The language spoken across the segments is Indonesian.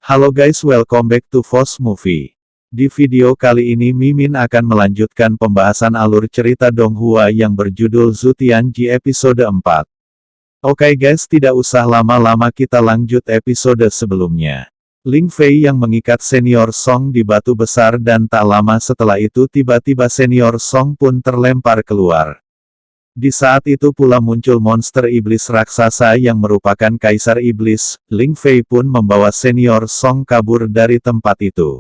Halo guys, welcome back to Voss Movie. Di video kali ini Mimin akan melanjutkan pembahasan alur cerita Donghua yang berjudul Zutianji episode 4. Oke guys, tidak usah lama-lama, kita lanjut episode sebelumnya. Ling Fei yang mengikat senior Song di batu besar, dan tak lama setelah itu tiba-tiba senior Song pun terlempar keluar. Di saat itu pula muncul monster iblis raksasa yang merupakan kaisar iblis. Ling Fei pun membawa senior Song kabur dari tempat itu.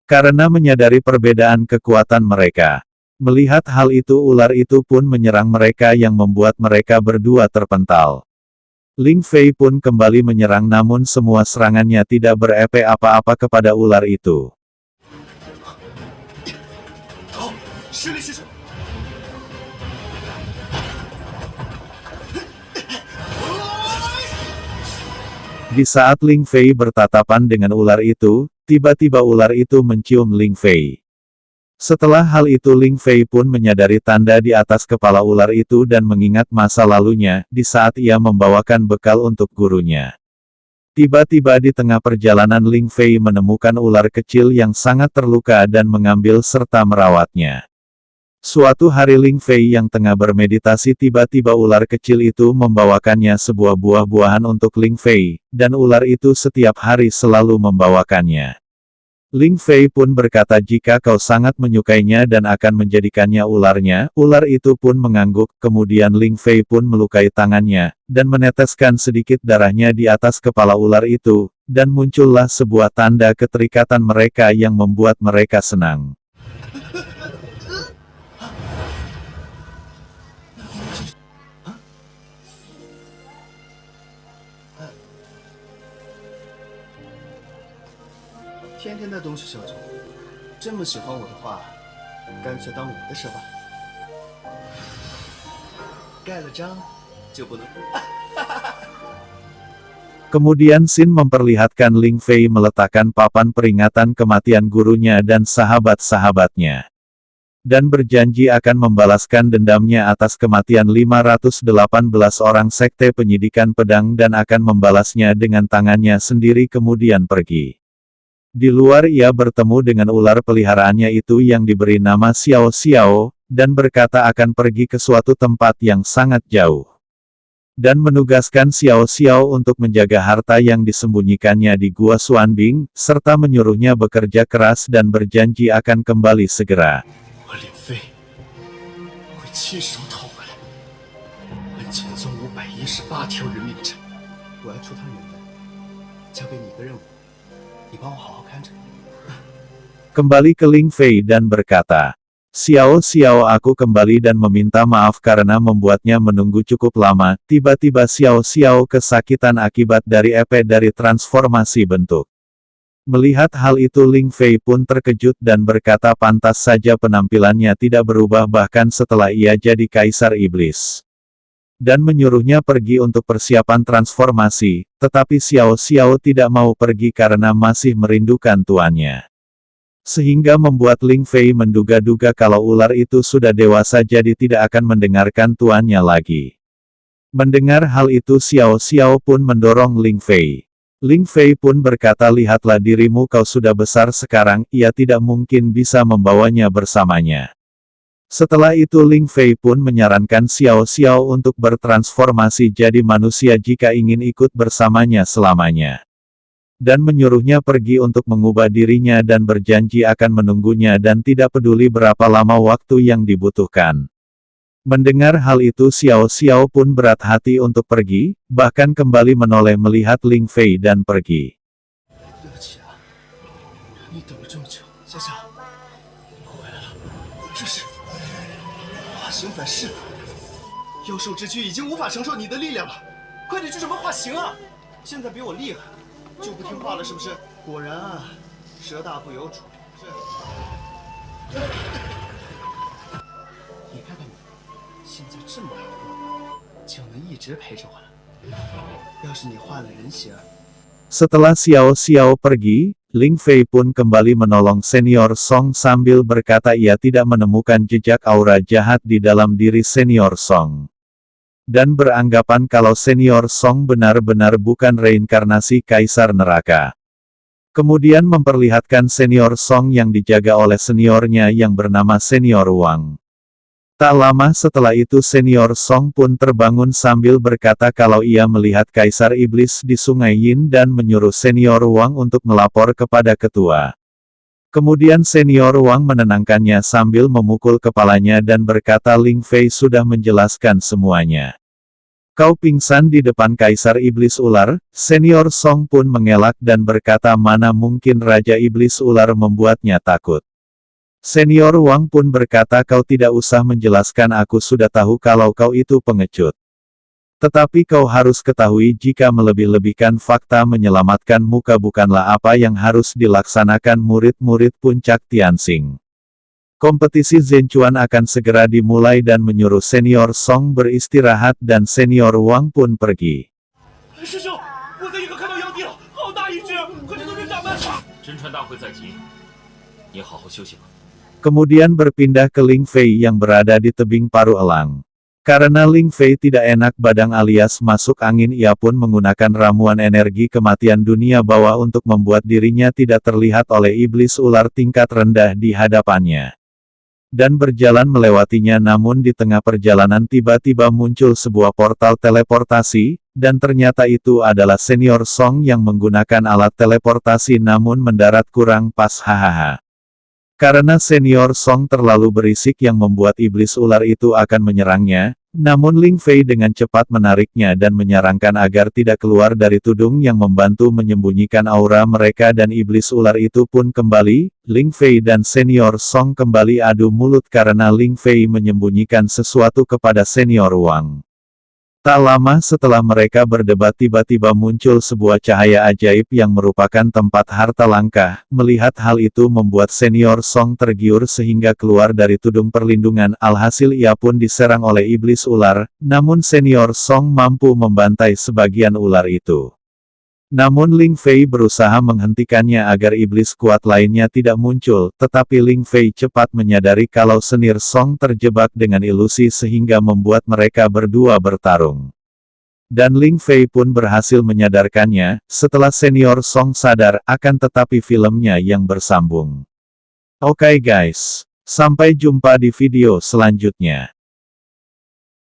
Karena menyadari perbedaan kekuatan mereka. Melihat hal itu, ular itu pun menyerang mereka yang membuat mereka berdua terpental. Ling Fei pun kembali menyerang, namun semua serangannya tidak berefek apa-apa kepada ular itu. Di saat Ling Fei bertatapan dengan ular itu, tiba-tiba ular itu mencium Ling Fei. Setelah hal itu Ling Fei pun menyadari tanda di atas kepala ular itu dan mengingat masa lalunya, di saat ia membawakan bekal untuk gurunya. Tiba-tiba di tengah perjalanan Ling Fei menemukan ular kecil yang sangat terluka dan mengambil serta merawatnya. Suatu hari Ling Fei yang tengah bermeditasi, tiba-tiba ular kecil itu membawakannya sebuah buah-buahan untuk Ling Fei, dan ular itu setiap hari selalu membawakannya. Ling Fei pun berkata, jika kau sangat menyukainya dan akan menjadikannya ularnya, ular itu pun mengangguk. Kemudian Ling Fei pun melukai tangannya, dan meneteskan sedikit darahnya di atas kepala ular itu, dan muncullah sebuah tanda keterikatan mereka yang membuat mereka senang. Kemudian Xin memperlihatkan Ling Fei meletakkan papan peringatan kematian gurunya dan sahabat-sahabatnya. Dan berjanji akan membalaskan dendamnya atas kematian 518 orang sekte penyidikan pedang dan akan membalasnya dengan tangannya sendiri, kemudian pergi. Di luar ia bertemu dengan ular peliharaannya itu yang diberi nama Xiao Xiao, dan berkata akan pergi ke suatu tempat yang sangat jauh. Dan menugaskan Xiao Xiao untuk menjaga harta yang disembunyikannya di Gua Xuanbing, serta menyuruhnya bekerja keras dan berjanji akan kembali segera. Kembali ke Ling Fei dan berkata, Xiao Xiao, aku kembali dan meminta maaf karena membuatnya menunggu cukup lama. Tiba-tiba Xiao Xiao kesakitan akibat dari efek dari transformasi bentuk. Melihat hal itu Ling Fei pun terkejut dan berkata pantas saja penampilannya tidak berubah bahkan setelah ia jadi kaisar iblis. Dan menyuruhnya pergi untuk persiapan transformasi, tetapi Xiao Xiao tidak mau pergi karena masih merindukan tuannya. Sehingga membuat Ling Fei menduga-duga kalau ular itu sudah dewasa jadi tidak akan mendengarkan tuannya lagi. Mendengar hal itu Xiao Xiao pun mendorong Ling Fei. Ling Fei pun berkata, lihatlah dirimu, kau sudah besar sekarang, ia tidak mungkin bisa membawanya bersamanya. Setelah itu Ling Fei pun menyarankan Xiao Xiao untuk bertransformasi jadi manusia jika ingin ikut bersamanya selamanya. Dan menyuruhnya pergi untuk mengubah dirinya dan berjanji akan menunggunya dan tidak peduli berapa lama waktu yang dibutuhkan. Mendengar hal itu Xiao Xiao pun berat hati untuk pergi, bahkan kembali menoleh melihat Ling Fei dan pergi. Setelah Xiao Xiao pergi, Ling Fei pun kembali menolong senior Song sambil berkata ia tidak menemukan jejak aura jahat di dalam diri senior Song. Dan beranggapan kalau senior Song benar-benar bukan reinkarnasi kaisar neraka. Kemudian memperlihatkan senior Song yang dijaga oleh seniornya yang bernama senior Wang. Tak lama setelah itu senior Song pun terbangun sambil berkata kalau ia melihat Kaisar Iblis di Sungai Yin dan menyuruh senior Wang untuk melapor kepada ketua. Kemudian senior Wang menenangkannya sambil memukul kepalanya dan berkata Ling Fei sudah menjelaskan semuanya. Kau pingsan di depan Kaisar Iblis Ular, senior Song pun mengelak dan berkata mana mungkin Raja Iblis Ular membuatnya takut. Senior Wang pun berkata kau tidak usah menjelaskan aku sudah tahu kalau kau itu pengecut. Tetapi kau harus ketahui jika melebih-lebihkan fakta menyelamatkan muka bukanlah apa yang harus dilaksanakan murid-murid puncak Tianxing. Kompetisi Zhenchuan akan segera dimulai dan menyuruh senior Song beristirahat dan senior Wang pun pergi. Kemudian berpindah ke Ling Fei yang berada di tebing paru elang. Karena Ling Fei tidak enak badan alias masuk angin ia pun menggunakan ramuan energi kematian dunia bawah untuk membuat dirinya tidak terlihat oleh iblis ular tingkat rendah di hadapannya. Dan berjalan melewatinya namun di tengah perjalanan tiba-tiba muncul sebuah portal teleportasi, dan ternyata itu adalah senior Song yang menggunakan alat teleportasi namun mendarat kurang pas hahaha. Karena senior Song terlalu berisik yang membuat iblis ular itu akan menyerangnya, namun Ling Fei dengan cepat menariknya dan menyarankan agar tidak keluar dari tudung yang membantu menyembunyikan aura mereka dan iblis ular itu pun kembali, Ling Fei dan senior Song kembali adu mulut karena Ling Fei menyembunyikan sesuatu kepada senior Wang. Tak lama setelah mereka berdebat tiba-tiba muncul sebuah cahaya ajaib yang merupakan tempat harta langka. Melihat hal itu membuat senior Song tergiur sehingga keluar dari tudung perlindungan. Alhasil ia pun diserang oleh iblis ular, namun senior Song mampu membantai sebagian ular itu. Namun Ling Fei berusaha menghentikannya agar iblis kuat lainnya tidak muncul, tetapi Ling Fei cepat menyadari kalau senior Song terjebak dengan ilusi sehingga membuat mereka berdua bertarung. Dan Ling Fei pun berhasil menyadarkannya, setelah senior Song sadar, akan tetapi filmnya yang bersambung. Oke guys, sampai jumpa di video selanjutnya.